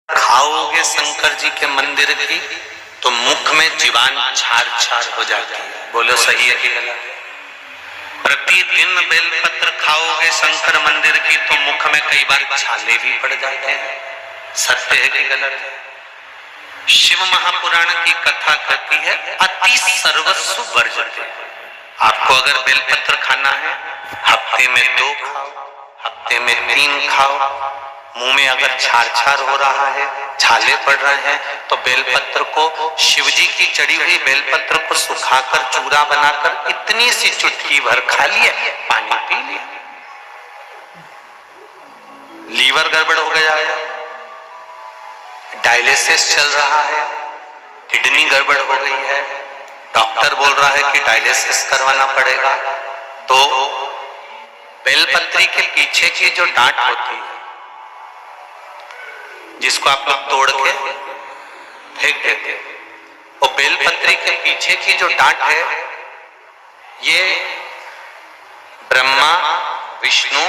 खाओगे शंकर जी के मंदिर की तो मुख में जीवान छार छार हो जाती है। बोलो सही है कि गलत? प्रतिदिन बेलपत्र खाओगे शंकर मंदिर की तो मुख में कई बार छाले भी पड़ जाते हैं। सत्य है कि गलत है? शिव महापुराण की कथा कहती है अति सर्वस्व वर्जते। आपको अगर बेलपत्र खाना है हफ्ते में 2 खाओ, हफ्ते में 3 खाओ। मुंह में अगर छार छार हो रहा है, छाले पड़ रहे हैं तो बेलपत्र को, शिव जी की चढ़ी हुई बेलपत्र को सुखाकर चूरा बनाकर इतनी सी चुटकी भर खा लिए, पानी पी लिया। लीवर गड़बड़ हो गया है, डायलिसिस चल रहा है, किडनी गड़बड़ हो गई है, डॉक्टर बोल रहा है कि डायलिसिस करवाना पड़ेगा, तो बेलपत्री के पीछे की जो डांट होती है जिसको आप लोग तोड़ के फेंक देते हैं, वो बेलपत्री के पीछे की जो डांट है ये ब्रह्मा विष्णु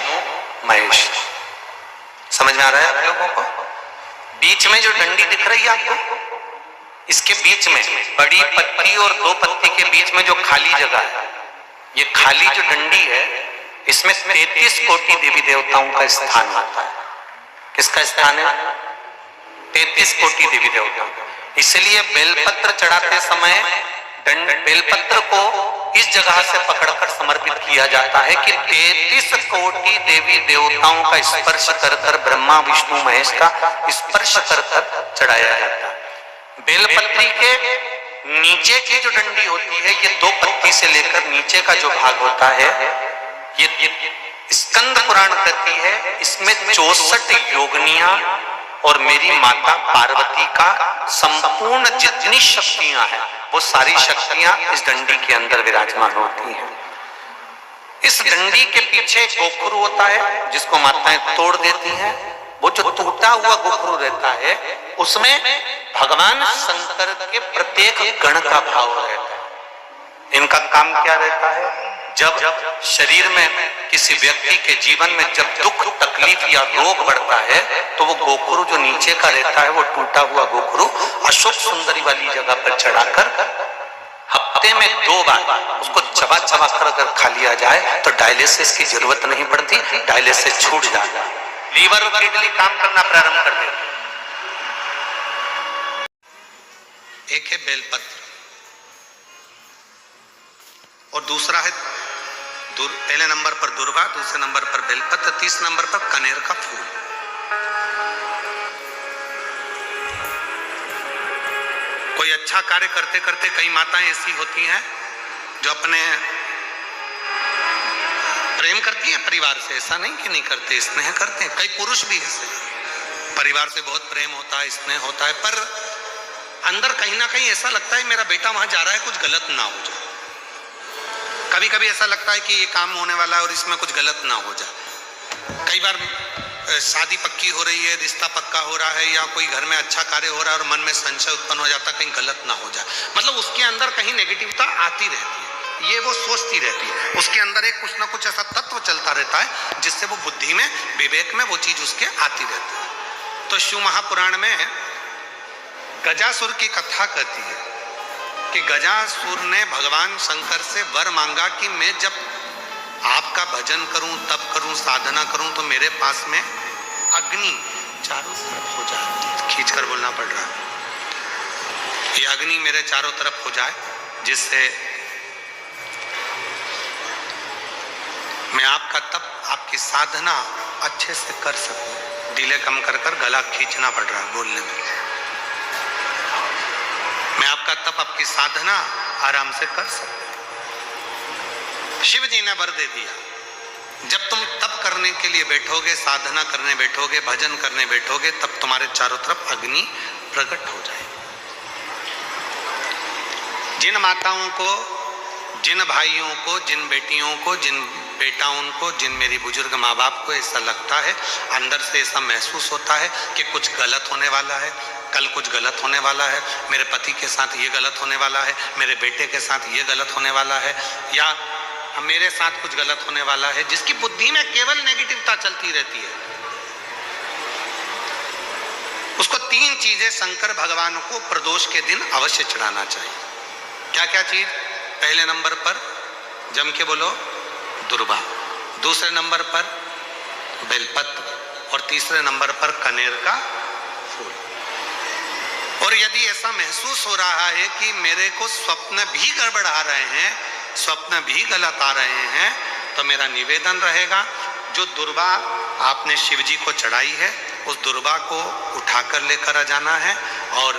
महेश। समझ में आ रहा है आप लोगों को? बीच में जो डंडी दिख रही है आपको, इसके बीच में बड़ी पत्ती और 2 पत्ती के बीच में जो खाली जगह है, ये खाली जो डंडी है इसमें 33 कोटि देवी देवताओं का स्थान होता है। किसका स्थान है? 33 कोटि देवी देवता। इसलिए बेलपत्र चढ़ाते समय बेलपत्र को इस जगह से पकड़कर समर्पित किया जाता है कि 33 कोटि देवी देवताओं का स्पर्श कर कर, ब्रह्मा विष्णु महेश का स्पर्श कर कर चढ़ाया जाता है। बेलपत्री के नीचे की जो डंडी होती है, ये 2 पत्ती से लेकर नीचे का जो भाग होता है, ये स्कंद पुराण कहती है इसमें 64 योगनियां और मेरी माता पार्वती का संपूर्ण जितनी शक्तियां हैं वो सारी शक्तियां इस डंडी के अंदर विराजमान होती हैं। इस डंडी के पीछे गोखरू होता है जिसको माताएं तोड़ देती हैं। वो जो टूटा हुआ गोखरू रहता है उसमें भगवान शंकर के प्रत्येक गण का भाव रहता है। इनका काम क्या रहता है? जब शरीर में किसी व्यक्ति के जीवन में जब दुख तकलीफ या रोग बढ़ता है तो वो गोखरू जो नीचे का रहता है, वो टूटा हुआ गोखरू अशोक सुंदरी वाली जगह पर चढ़ाकर हफ्ते में 2 बार उसको चबा चबा कर अगर खा लिया जाए तो डायलिसिस की जरूरत नहीं पड़ती, डायलिसिस छूट जाता है, लीवर और किडनी काम करना प्रारंभ कर देते। एक है बेलपत्र और दूसरा है पहले नंबर पर दुर्वा, दूसरे नंबर पर बेलपत्र, तीसरे नंबर पर कनेर का फूल। कोई अच्छा कार्य करते करते कई माताएं ऐसी होती हैं जो अपने प्रेम करती हैं परिवार से, ऐसा नहीं कि नहीं करते, स्नेह करते हैं। कई पुरुष भी ऐसे परिवार से बहुत प्रेम होता है, स्नेह होता है, पर अंदर कहीं ना कहीं ऐसा लगता है मेरा बेटा वहां जा रहा है कुछ गलत ना हो जाए। कभी कभी ऐसा लगता है कि ये काम होने वाला है और इसमें कुछ गलत ना हो जाए। कई बार शादी पक्की हो रही है, रिश्ता पक्का हो रहा है, या कोई घर में अच्छा कार्य हो रहा है और मन में संशय उत्पन्न हो जाता है कहीं गलत ना हो जाए। मतलब उसके अंदर कहीं नेगेटिविटी आती रहती है, ये वो सोचती रहती है, उसके अंदर एक कुछ ना कुछ ऐसा तत्व चलता रहता है जिससे वो बुद्धि में, विवेक में वो चीज उसके आती रहती है। तो शिव महापुराण में गजासुर की कथा कहती है कि गजासुर ने भगवान शंकर से वर मांगा कि मैं जब आपका भजन करूं, तप करूं, साधना करूं तो मेरे पास में अग्नि चारों तरफ हो जाए। खींच कर बोलना पड़ रहा है। ये अग्नि मेरे चारों तरफ हो जाए जिससे मैं आपका तप, आपकी साधना अच्छे से कर सकूं। डिले कम कर कर गला खींचना पड़ रहा है बोलने में। मैं आपका तप, आपकी साधना आराम से कर सकता। शिव जी ने वर दे दिया, जब तुम तप करने के लिए बैठोगे, साधना करने बैठोगे, भजन करने बैठोगे, तब तुम्हारे चारों तरफ अग्नि प्रकट हो जाए। जिन माताओं को, जिन भाइयों को, जिन बेटियों को, जिन बेटाओं को, जिन मेरी बुजुर्ग माँ बाप को ऐसा लगता है, अंदर से ऐसा महसूस होता है कि कुछ गलत होने वाला है, कल कुछ गलत होने वाला है, मेरे पति के साथ ये गलत होने वाला है, मेरे बेटे के साथ ये गलत होने वाला है, या मेरे साथ कुछ गलत होने वाला है, जिसकी बुद्धि में केवल नेगेटिविटी चलती रहती है, उसको तीन चीजें शंकर भगवान को प्रदोष के दिन अवश्य चढ़ाना चाहिए। क्या क्या चीज? पहले नंबर पर जम के बोलो दुर्वा, दूसरे नंबर पर बेलपत्र और तीसरे नंबर पर कनेर का फूल। और यदि ऐसा महसूस हो रहा है कि मेरे को स्वप्न भी गड़बड़ आ रहे हैं, स्वप्न भी गलत आ रहे हैं, तो मेरा निवेदन रहेगा जो दुर्वा आपने शिव जी को चढ़ाई है उस दुर्वा को उठाकर लेकर आ जाना है और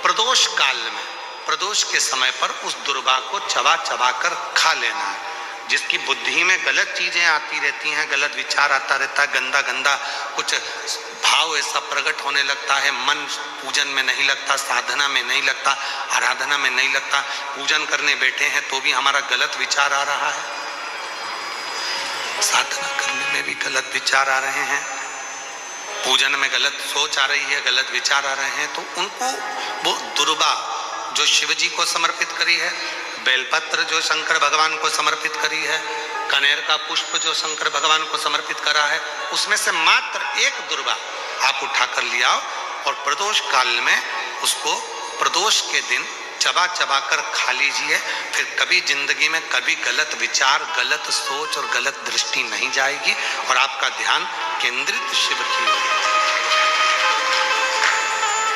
प्रदोष काल में, प्रदोष के समय पर उस दुर्वा को चबा चबा कर खा लेना है। जिसकी बुद्धि में गलत चीजें आती रहती हैं, गलत विचार आता रहता है, गंदा गंदा कुछ भाव ऐसा प्रकट होने लगता है, मन पूजन में नहीं लगता, साधना में नहीं लगता, आराधना में नहीं लगता, पूजन करने बैठे हैं तो भी हमारा गलत विचार आ रहा है, साधना करने में भी गलत विचार आ रहे हैं, पूजन में गलत सोच आ रही है, गलत विचार आ रहे हैं, तो उनको वो दुर्वा जो शिव जी को समर्पित करी है, बेलपत्र जो शंकर भगवान को समर्पित करी है, कनेर का पुष्प जो शंकर भगवान को समर्पित करा है, उसमें से मात्र एक दुर्वा आप उठाकर ले आओ और प्रदोष काल में उसको प्रदोष के दिन चबा चबा कर खा लीजिए। फिर कभी जिंदगी में कभी गलत विचार, गलत सोच और गलत दृष्टि नहीं जाएगी और आपका ध्यान केंद्रित शिव की ओर।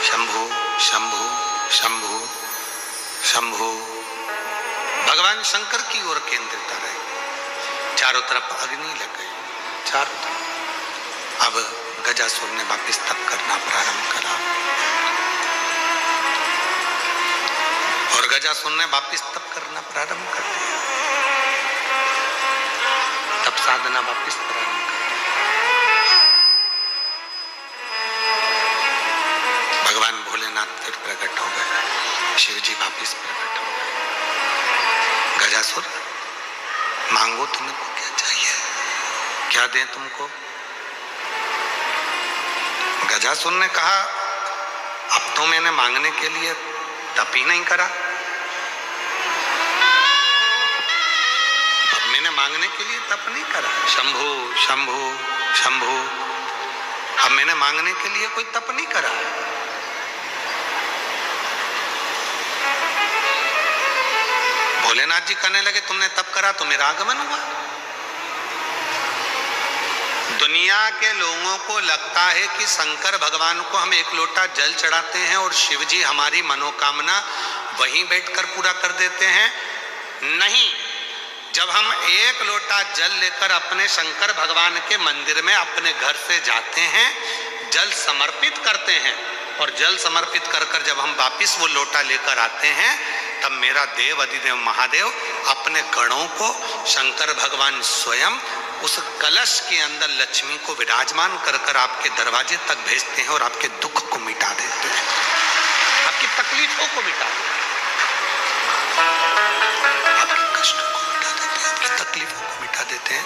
शंभु शंभु शंभु शंभु भगवान शंकर की ओर केंद्रित रहे। चारों तरफ अग्नि लग गई, चारों तरफ। अब गजासुर ने वापिस तप करना प्रारंभ करा और गजासुर ने वापिस तप करना प्रारंभ कर दिया, तप साधना वापिस प्रारंभ कर दिया। भगवान भोलेनाथ फिर प्रकट हो गए, शिव जी वापिस प्रकट हो गए। गजासुर मांगो, तुमको क्या चाहिए, क्या दें तुमको? गजासुर ने कहा अब तो मैंने मांगने के लिए तप ही नहीं करा, अब मैंने मांगने के लिए तप नहीं करा। शंभु शंभु शंभु, अब मैंने मांगने के लिए कोई तप नहीं करा। भोलेनाथ जी कहने लगे तुमने तप करा तो मेरा आगमन हुआ। दुनिया के लोगों को लगता है कि शंकर भगवान को हम एक लोटा जल चढ़ाते हैं और शिव जी हमारी मनोकामना वहीं बैठकर पूरा कर देते हैं। नहीं, जब हम एक लोटा जल लेकर अपने शंकर भगवान के मंदिर में अपने घर से जाते हैं, जल समर्पित करते हैं और जल समर्पित कर कर जब हम वापिस वो लोटा लेकर आते हैं, तब मेरा देव अधिदेव महादेव अपने गणों को शंकर भगवान स्वयं उस कलश के अंदर लक्ष्मी को विराजमान कर कर आपके दरवाजे तक भेजते हैं और आपके दुख को मिटा देते हैं, आपकी तकलीफों को मिटा देते हैं, आपके कष्टों को मिटा देते हैं, आपकी तकलीफों को मिटा देते हैं,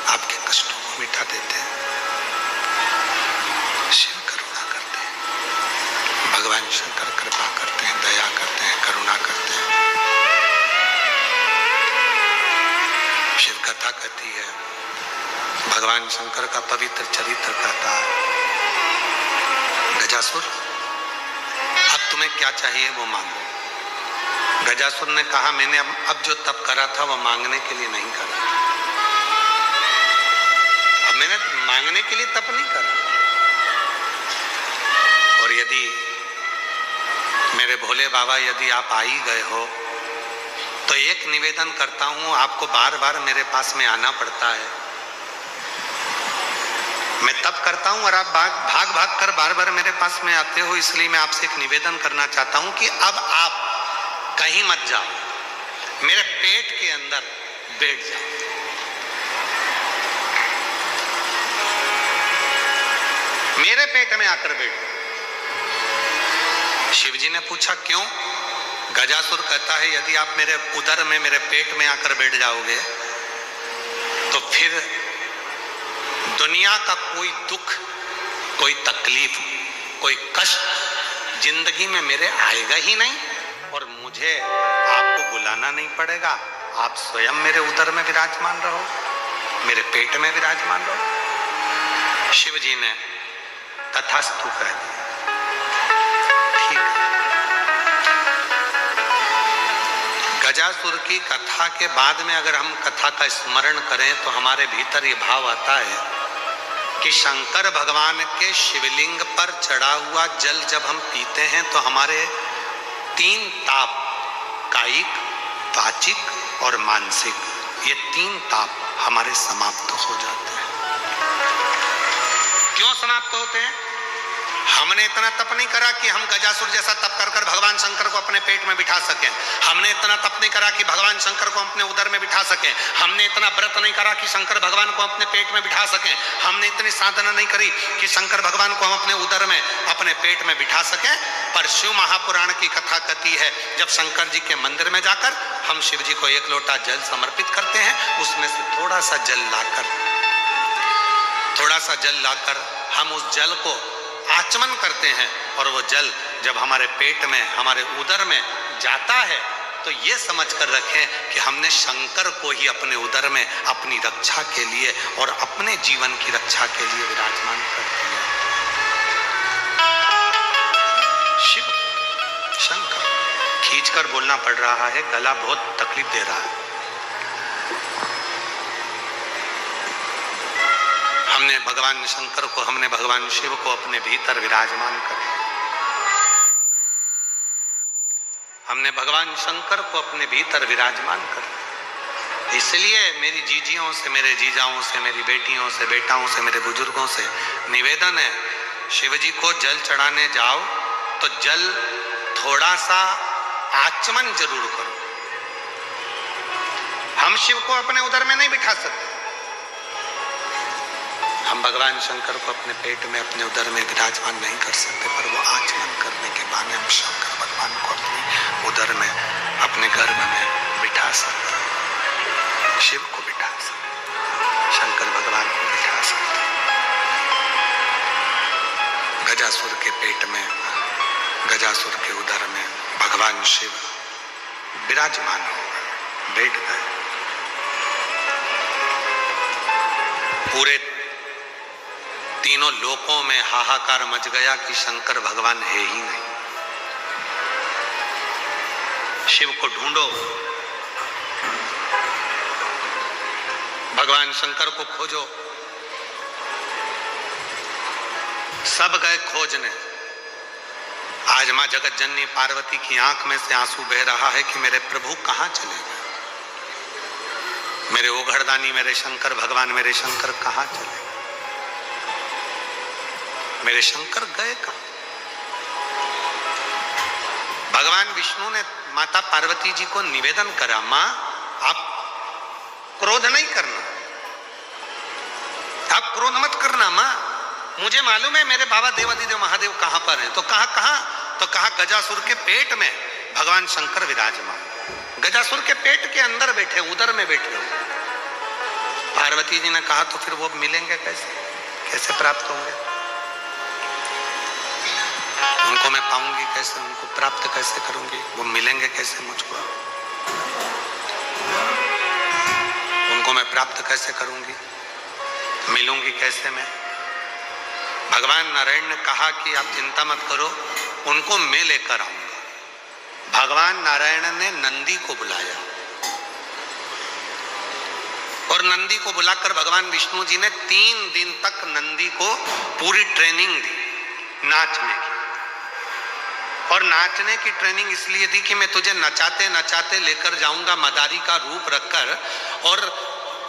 आपके कष्टों को मिटा देते हैं। शिव करुणा करते हैं, भगवान शंकर कृपा करते हैं, दया करते हैं, करुणा करते हैं। शिव कथा कहती है, भगवान शंकर का पवित्र चरित्र कहता है, गजासुर अब तुम्हें क्या चाहिए वो मांगो। गजासुर ने कहा मैंने अब जो तप करा था वो मांगने के लिए नहीं करा, अब मैंने मांगने के लिए तप नहीं करा। और यदि मेरे भोले बाबा यदि आप आ ही गए हो तो एक निवेदन करता हूं, आपको बार बार मेरे पास में आना पड़ता है, मैं तप करता हूं और आप भाग भाग कर बार बार मेरे पास में आते हो, इसलिए मैं आपसे एक निवेदन करना चाहता हूं कि अब आप कहीं मत जाओ, मेरे पेट के अंदर बैठ जाओ। मेरे पेट में आकर बैठ। शिव जी ने पूछा क्यों? गजासुर कहता है यदि आप मेरे उदर में, मेरे पेट में आकर बैठ जाओगे तो फिर दुनिया का कोई दुख, कोई तकलीफ, कोई कष्ट जिंदगी में मेरे आएगा ही नहीं और मुझे आपको बुलाना नहीं पड़ेगा, आप स्वयं मेरे उदर में विराजमान रहो, मेरे पेट में विराजमान रहो। शिव जी ने तथास्तु कह दिया। गजासुर की कथा के बाद में अगर हम कथा का स्मरण करें तो हमारे भीतर ये भाव आता है कि शंकर भगवान के शिवलिंग पर चढ़ा हुआ जल जब हम पीते हैं तो हमारे 3 ताप, कायिक, वाचिक और मानसिक, ये 3 ताप हमारे समाप्त हो जाते हैं। क्यों समाप्त होते हैं? हमने इतना तप नहीं करा कि हम गजासुर जैसा तप कर कर भगवान शंकर को अपने पेट में बिठा सकें। हमने इतना तप नहीं करा कि भगवान शंकर को अपने उदर में बिठा सकें। हमने इतना व्रत नहीं करा कि शंकर भगवान को अपने पेट में बिठा सकें। हमने इतनी साधना नहीं करी कि शंकर भगवान को हम अपने उदर में, अपने पेट में बिठा सकें। पर शिव महापुराण की कथा कहती है जब शंकर जी के मंदिर में जाकर हम शिव जी को 1 लोटा जल समर्पित करते हैं, उसमें से थोड़ा सा जल लाकर हम उस जल को आचमन करते हैं और वो जल जब हमारे पेट में, हमारे उदर में जाता है तो ये समझ कर रखें कि हमने शंकर को ही अपने उदर में अपनी रक्षा के लिए और अपने जीवन की रक्षा के लिए विराजमान कर दिया। शिव शंकर खींचकर बोलना पड़ रहा है, गला बहुत तकलीफ दे रहा है। हमने भगवान शंकर को, हमने भगवान शिव को अपने भीतर विराजमान कर, हमने भगवान शंकर को अपने भीतर विराजमान कर। इसलिए मेरी जीजियों से, मेरे जीजाओं से, मेरी बेटियों से, बेटाओं से, मेरे बुजुर्गों से निवेदन है, शिव जी को जल चढ़ाने जाओ तो जल थोड़ा सा आचमन जरूर करो। हम शिव को अपने उदर में नहीं बिठा सकते, हम भगवान शंकर को अपने पेट में, अपने उदर में विराजमान नहीं कर सकते, पर वो आचमन करने के बाद हम शंकर भगवान को अपने उदर में, अपने गर्भ में बिठा सकते हैं। शिव को बिठा सकते, शंकर भगवान को बिठा सकते। गजासुर के पेट में, गजासुर के उदर में भगवान शिव विराजमान हो गए, बैठ गए। पूरे तीनों लोकों में हाहाकार मच गया कि शंकर भगवान है ही नहीं। शिव को ढूंढो, भगवान शंकर को खोजो। सब गए खोजने। आज मां जगत जननी पार्वती की आंख में से आंसू बह रहा है कि मेरे प्रभु कहां चले गए, मेरे ओघड़दानी, मेरे शंकर भगवान, मेरे शंकर कहां चले गए, मेरे शंकर गए कहां। भगवान विष्णु ने माता पार्वती जी को निवेदन करा, मां आप क्रोध नहीं करना, आप क्रोध मत करना मां, मुझे मालूम है मेरे बाबा देवादिदेव महादेव कहां पर हैं। तो कहां? तो कहा गजासुर के पेट में भगवान शंकर विराजमान, गजासुर के पेट के अंदर बैठे, उदर में बैठे हो। पार्वती जी ने कहा तो फिर वो मिलेंगे कैसे, कैसे प्राप्त होंगे, उनको मैं पाऊंगी कैसे, उनको प्राप्त कैसे करूंगी, वो मिलेंगे कैसे मुझको, उनको मैं प्राप्त कैसे करूंगी, मिलूंगी कैसे मैं। भगवान नारायण ने कहा कि आप चिंता मत करो, उनको मैं लेकर आऊंगा। भगवान नारायण ने नंदी को बुलाया और नंदी को बुलाकर भगवान विष्णु जी ने 3 दिन तक नंदी को पूरी ट्रेनिंग दी नाचने की। और नाचने की ट्रेनिंग इसलिए दी कि मैं तुझे नचाते नचाते लेकर जाऊंगा मदारी का रूप रखकर, और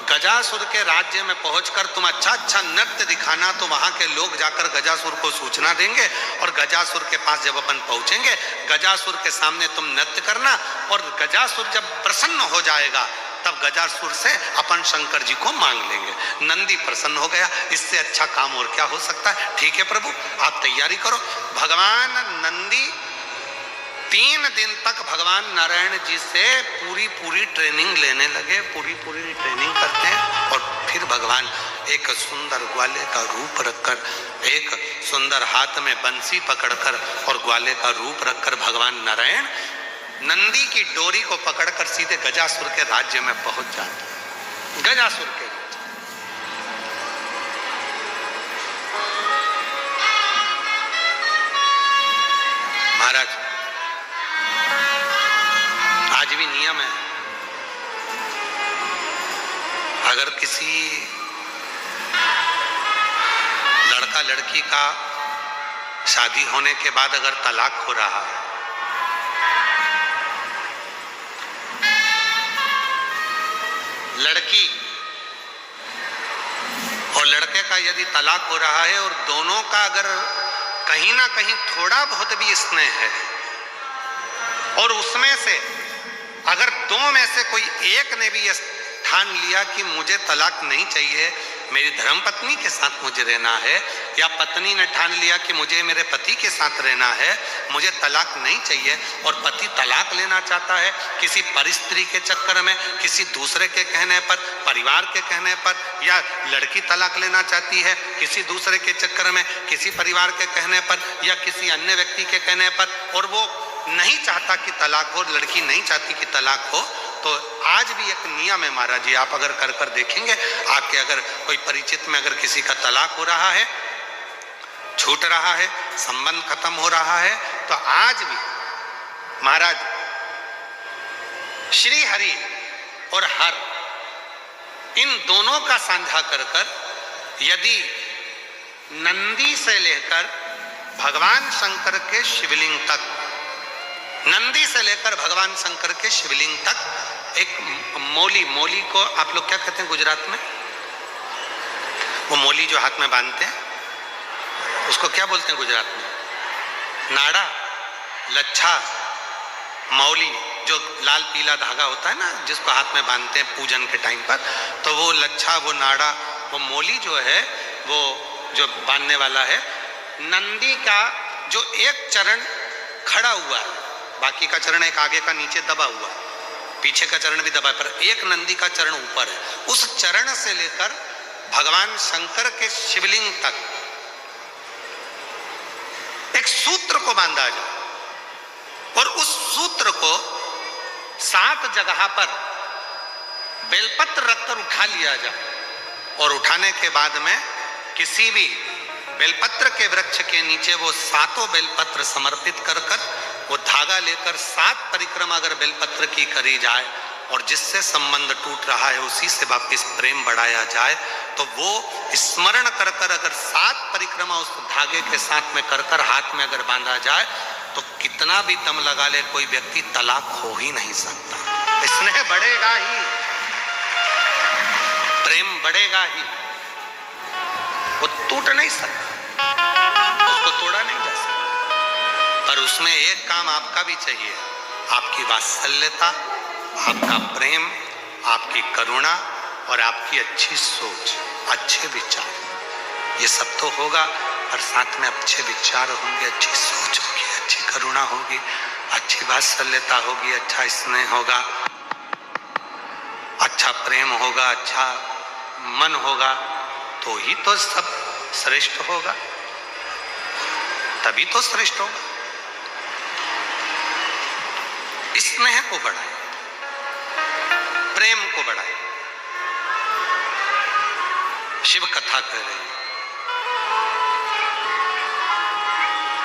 गजासुर के राज्य में पहुंचकर तुम अच्छा अच्छा नृत्य दिखाना, तो वहां के लोग जाकर गजासुर को सूचना देंगे और गजासुर के पास जब अपन पहुंचेंगे, गजासुर के सामने तुम नृत्य करना, और गजासुर जब प्रसन्न हो जाएगा तब गजासुर से अपन शंकर जी को मांग लेंगे। नंदी प्रसन्न हो गया, इससे अच्छा काम और क्या हो सकता है। ठीक है प्रभु, आप तैयारी करो। भगवान नंदी 3 दिन तक भगवान नारायण जी से पूरी ट्रेनिंग लेने लगे, पूरी ट्रेनिंग करते हैं। और फिर भगवान एक सुंदर ग्वाले का रूप रखकर, एक सुंदर हाथ में बंसी पकड़कर और ग्वाले का रूप रखकर भगवान नारायण नंदी की डोरी को पकड़कर सीधे गजासुर के राज्य में पहुंच जाते। गजासुर के महाराज, आज भी नियम है, अगर किसी लड़का लड़की का शादी होने के बाद अगर तलाक हो रहा है, लड़की और लड़के का यदि तलाक हो रहा है और दोनों का अगर कहीं ना कहीं थोड़ा बहुत भी स्नेह है और उसमें से अगर दो में से कोई एक ने भी ठान लिया कि मुझे तलाक नहीं चाहिए, मेरी धर्मपत्नी के साथ मुझे रहना है, या पत्नी ने ठान लिया कि मुझे मेरे पति के साथ रहना है, मुझे तलाक नहीं चाहिए, और पति तलाक लेना चाहता है किसी परिस्त्री के चक्कर में, किसी दूसरे के कहने पर, परिवार के कहने पर, या लड़की तलाक लेना चाहती है किसी दूसरे के चक्कर में, किसी परिवार के कहने पर या किसी अन्य व्यक्ति के कहने पर, और वो नहीं चाहता कि तलाक हो, लड़की नहीं चाहती कि तलाक हो, तो आज भी एक नियम है महाराज जी, आप अगर कर देखेंगे, आपके अगर कोई परिचित में अगर किसी का तलाक हो रहा है, छूट रहा है, संबंध खत्म हो रहा है, तो आज भी महाराज श्री हरि और हर इन दोनों का साझा कर यदि नंदी से लेकर भगवान शंकर के शिवलिंग तक, नंदी से लेकर भगवान शंकर के शिवलिंग तक एक मोली, मोली को आप लोग क्या कहते हैं गुजरात में? वो मोली जो हाथ में बांधते हैं उसको क्या बोलते हैं गुजरात में? नाड़ा, लच्छा, मौली, जो लाल पीला धागा होता है ना जिसको हाथ में बांधते हैं पूजन के टाइम पर, तो वो लच्छा, वो नाड़ा, वो मोली जो है वो जो बांधने वाला है, नंदी का जो एक चरण खड़ा हुआ है, बाकी का चरण एक आगे का नीचे दबा हुआ है, पीछे का चरण भी दबा है, पर एक नंदी का चरण ऊपर है, उस चरण से लेकर भगवान शंकर के शिवलिंग तक एक सूत्र को बांधा जाए और उस सूत्र को 7 जगह पर बेलपत्र रखकर उठा लिया जाए, और उठाने के बाद में किसी भी बेलपत्र के वृक्ष के नीचे वो 7 बेलपत्र समर्पित कर वो धागा लेकर 7 परिक्रमा अगर बेलपत्र की करी जाए और जिससे संबंध टूट रहा है उसी से वापिस प्रेम बढ़ाया जाए, तो वो स्मरण कर अगर 7 परिक्रमा उस धागे के साथ में कर हाथ में अगर बांधा जाए, तो कितना भी दम लगा ले कोई व्यक्ति तलाक हो ही नहीं सकता। स्नेह बढ़ेगा ही, प्रेम बढ़ेगा ही, वो टूट नहीं सकता, उसको तोड़ा नहीं जा सकता। पर उसमें एक काम आपका भी चाहिए, आपकी वात्सल्यता, आपका प्रेम, आपकी करुणा और आपकी अच्छी सोच, अच्छे विचार, ये सब तो होगा, और साथ में अच्छे विचार होंगे, अच्छी सोच होगी, अच्छी करुणा होगी, अच्छी वात्सल्यता होगी, अच्छा स्नेह होगा, अच्छा प्रेम होगा, अच्छा मन होगा, तो ही तो सब श्रेष्ठ होगा, तभी तो श्रेष्ठ होगा। स्नेह को बढ़ाए, प्रेम को बढ़ाए। शिव कथा कह रहे हैं,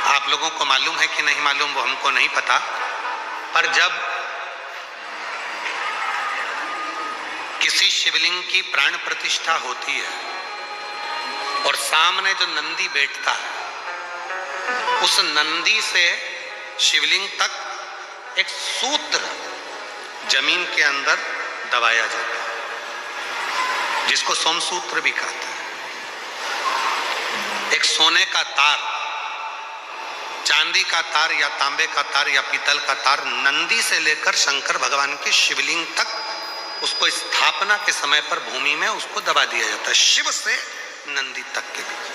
आप लोगों को मालूम है कि नहीं मालूम वो हमको नहीं पता, पर जब किसी शिवलिंग की प्राण प्रतिष्ठा होती है और सामने जो नंदी बैठता है, उस नंदी से शिवलिंग तक एक सूत्र जमीन के अंदर दबाया जाता है, जिसको सोमसूत्र भी कहते हैं। एक सोने का तार, चांदी का तार या तांबे का तार या पीतल का तार नंदी से लेकर शंकर भगवान के शिवलिंग तक उसको स्थापना के समय पर भूमि में उसको दबा दिया जाता है, शिव से नंदी तक के बीच,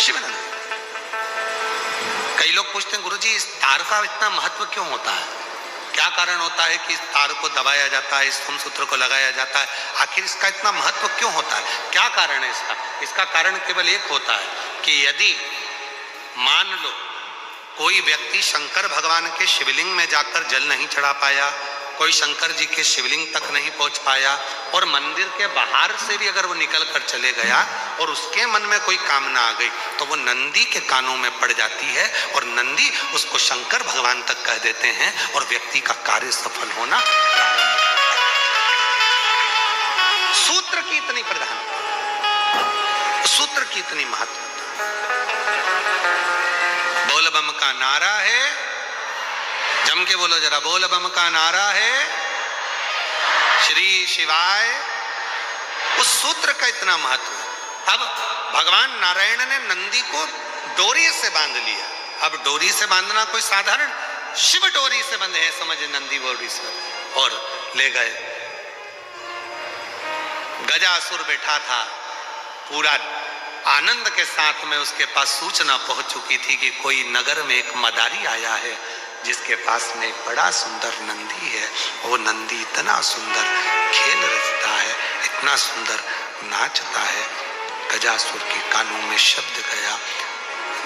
शिव नंदी। कई लोग पूछते हैं गुरुजी इस तार का इतना महत्व क्यों होता है, क्या कारण होता है कि इस तार को दबाया जाता है, इस सोमसूत्र को लगाया जाता है, आखिर इसका इतना महत्व क्यों होता है, क्या कारण है इसका? इसका कारण केवल एक होता है कि यदि मान लो कोई व्यक्ति शंकर भगवान के शिवलिंग में जाकर जल नहीं चढ़ा पाया, कोई शंकर जी के शिवलिंग तक नहीं पहुंच पाया, और मंदिर के बाहर से भी अगर वो निकल कर चले गया और उसके मन में कोई कामना आ गई, तो वो नंदी के कानों में पड़ जाती है और नंदी उसको शंकर भगवान तक कह देते हैं और व्यक्ति का कार्य सफल होना प्रारंभ होता है। सूत्र की इतनी प्रधानता, सूत्र की इतनी महत्वता। बोल बम का नारा है, जम के बोलो जरा, बोल बम का नारा है श्री शिवाय। उस सूत्र का इतना महत्व है। अब भगवान नारायण ने नंदी को डोरी से बांध लिया। अब डोरी से बांधना कोई साधारण, शिव डोरी से बंधे हैं, समझे, नंदी डोरी से, और ले गए। गजासुर बैठा था, पूरा आनंद के साथ में उसके पास सूचना पहुंच चुकी थी कि कोई नगर में एक मदारी आया है जिसके पास में एक बड़ा सुंदर नंदी है। वो नंदी इतना सुंदर खेल रचता है, इतना सुंदर नाचता है। गजासुर के कानों में शब्द गया,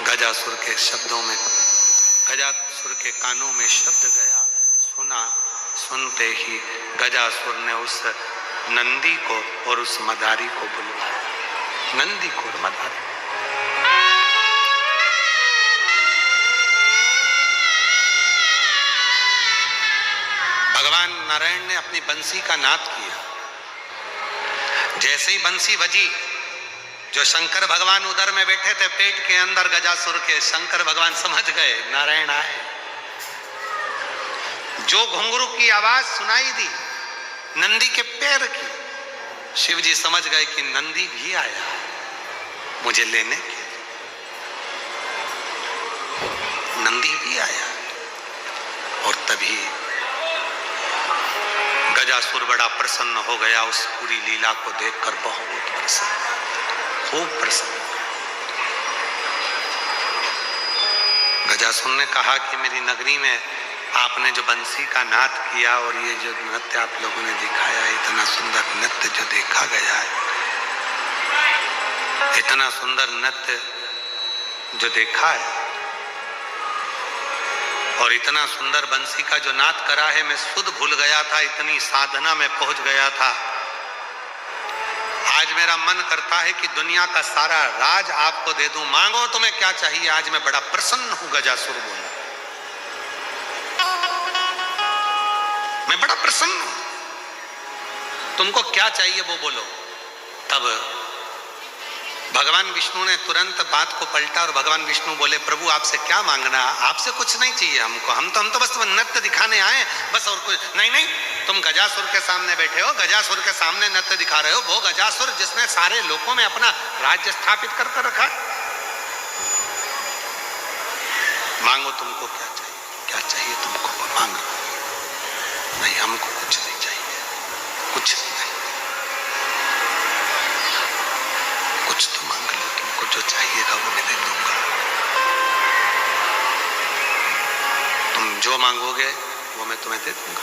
गजासुर के शब्दों में, गजासुर के कानों में शब्द गया, सुना। सुनते ही गजासुर ने उस नंदी को और उस मदारी को बुलवाया, नंदी को और मदारी। भगवान नारायण ने अपनी बंसी का नाद किया। जैसे ही बंसी बजी, जो शंकर भगवान उधर में बैठे थे पेट के अंदर गजासुर के, शंकर भगवान समझ गए नारायण आए। जो घुंघरू की आवाज सुनाई दी नंदी के पैर की, शिव जी समझ गए कि नंदी भी आया मुझे लेने के, नंदी भी आया। और तभी गजासुर बड़ा प्रसन्न हो गया, उस पूरी लीला को देखकर बहुत प्रसन्न, खूब प्रसन्न। गजासुर ने कहा कि मेरी नगरी में आपने जो बंसी का नाद किया और ये जो नृत्य आप लोगों ने दिखाया, इतना सुंदर नृत्य जो देखा गया है, इतना सुंदर नृत्य जो देखा है और इतना सुंदर बंसी का जो नाद करा है, मैं सुध भूल गया था, इतनी साधना में पहुंच गया था। आज मेरा मन करता है कि दुनिया का सारा राज आपको दे दूं, मांगो तुम्हें क्या चाहिए। आज मैं बड़ा प्रसन्न हूं, गजासुर बोला, मैं बड़ा प्रसन्न हूं, तुमको क्या चाहिए वो बोलो। तब भगवान विष्णु ने तुरंत बात को पलटा और भगवान विष्णु बोले, प्रभु आपसे क्या मांगना, आपसे कुछ नहीं चाहिए हमको, हम तो बस नृत्य दिखाने आए बस, और कुछ नहीं। तुम गजासुर के सामने बैठे हो, गजासुर के सामने नृत्य दिखा रहे हो, वो गजासुर जिसने सारे लोकों में अपना राज्य स्थापित कर रखा। मांगो तुमको क्या चाहिए तुमको, मांगो। नहीं, हमको कुछ नहीं चाहिए, कुछ नहीं, कुछ तो मांग लो, तुमको जो चाहिएगा वो मैं दे दूंगा। तुम जो मांगोगे वो मैं तुम्हें दे दूंगा।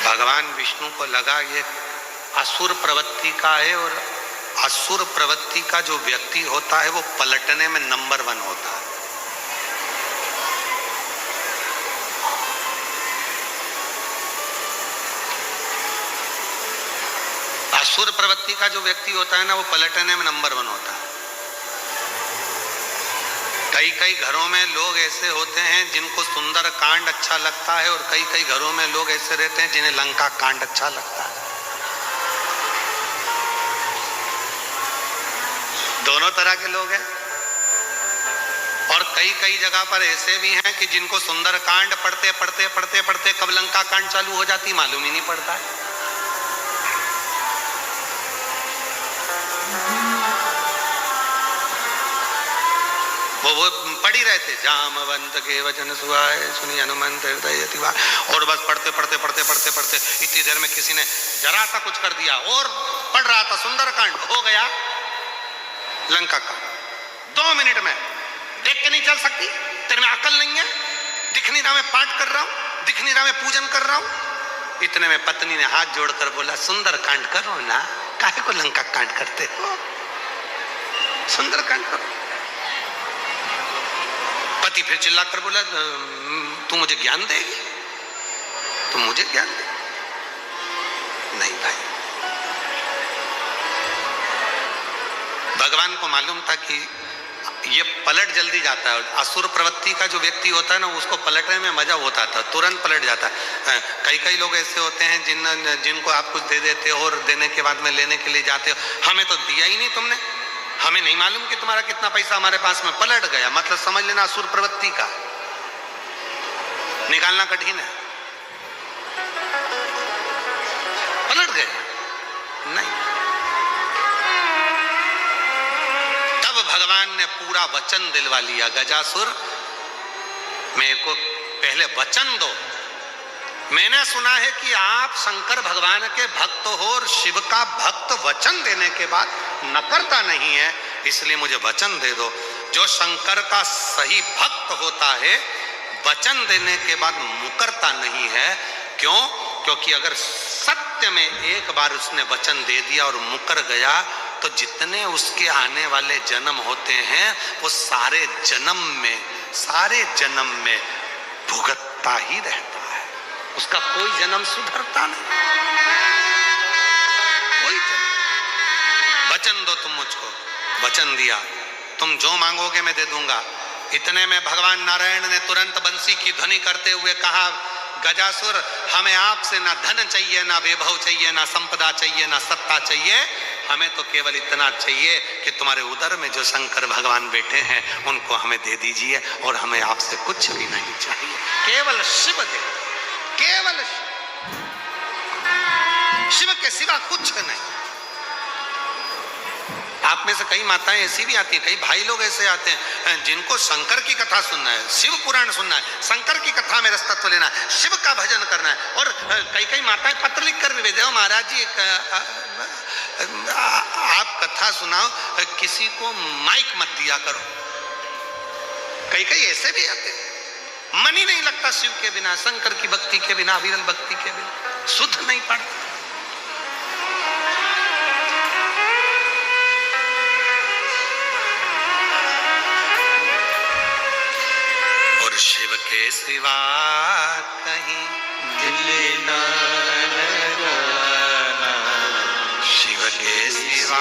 भगवान विष्णु को लगा ये असुर प्रवृत्ति का है, और असुर प्रवृत्ति का जो व्यक्ति होता है वो पलटने में नंबर 1 होता है। असुर प्रवृत्ति का जो व्यक्ति होता है ना, वो पलटने में नंबर 1 होता है। कई घरों में लोग ऐसे होते हैं जिनको सुंदर कांड अच्छा लगता है, और कई घरों में लोग ऐसे रहते हैं जिन्हें लंका कांड अच्छा लगता है। दोनों तरह के लोग हैं। और कई जगह पर ऐसे भी हैं कि जिनको सुंदर कांड पढ़ते कब लंका कांड चालू हो जाती मालूम ही नहीं पड़ता है। वो पढ़ी रहे थे, जामवंत के वचन सुहाए सुनी हनुमंत हृदय अतिवाय, और बस पढ़ते इतनी देर में किसी ने जरा सा कुछ कर दिया, और पढ़ रहा था सुंदरकांड, हो गया लंका कांड। 2 मिनट में देख के नहीं चल सकती, तेरे में अकल नहीं है, दिख नहीं रहा मैं पाठ कर रहा हूं, दिख नहीं रहा मैं पूजन कर रहा हूं। इतने में पत्नी ने हाथ जोड़कर बोला, सुंदर कांड करो ना, काहे को लंका कांड करते हो, सुंदर कांड करो। पति फिर चिल्लाकर बोला, तू मुझे ज्ञान देगी, तुम मुझे ज्ञान दे। नहीं भाई, भगवान को मालूम था कि ये पलट जल्दी जाता है। असुर प्रवृत्ति का जो व्यक्ति होता है ना, उसको पलटने में मजा होता था, तुरंत पलट जाता है। कई लोग ऐसे होते हैं जिनको आप कुछ दे देते हो और देने के बाद में लेने के लिए जाते हो, हमें तो दिया ही नहीं तुमने, हमें नहीं मालूम कि तुम्हारा कितना पैसा हमारे पास में, पलट गया। मतलब समझ लेना असुर प्रवृत्ति का निकालना कठिन है। पलट गया नहीं। तब भगवान ने पूरा वचन दिलवा लिया, गजासुर मेरे को पहले वचन दो। मैंने सुना है कि आप शंकर भगवान के भक्त हो और शिव का भक्त वचन देने के बाद नकरता नहीं है, इसलिए मुझे वचन दे दो। जो शंकर का सही भक्त होता है वचन देने के बाद मुकरता नहीं है। क्यों? क्योंकि अगर सत्य में एक बार उसने वचन दे दिया और मुकर गया तो जितने उसके आने वाले जन्म होते हैं वो सारे जन्म में भुगतता ही रहता है, उसका कोई जन्म सुधरता नहीं। कोई जन्म। वचन दो तुम मुझको, वचन दिया, तुम जो मांगोगे मैं दे दूंगा। इतने में भगवान नारायण ने तुरंत बंसी की ध्वनि करते हुए कहा, गजासुर हमें आपसे ना धन चाहिए, ना वैभव चाहिए, ना संपदा चाहिए, ना सत्ता चाहिए, हमें तो केवल इतना चाहिए कि तुम्हारे उदर में जो शंकर भगवान बैठे हैं उनको हमें दे दीजिए और हमें आपसे कुछ भी नहीं चाहिए, केवल शिव दे, केवल शिव के सिवा कुछ नहीं। आप में से कई माताएं ऐसी भी आती हैं, कई भाई लोग ऐसे आते हैं जिनको शंकर की कथा सुनना है, शिव पुराण सुनना है, शंकर की कथा में रसतत्व लेना है, शिव का भजन करना है। और कई माताएं पत्र लिख कर भी भेजे, महाराज जी आप कथा सुनाओ, किसी को माइक मत दिया करो। कई ऐसे भी आते हैं, मन ही नहीं लगता शिव के बिना, शंकर की भक्ति के बिना, विरल भक्ति के बिना शुद्ध नहीं पड़ता। शिव के सिवा कहीं दिल न लगाना, शिव के सिवा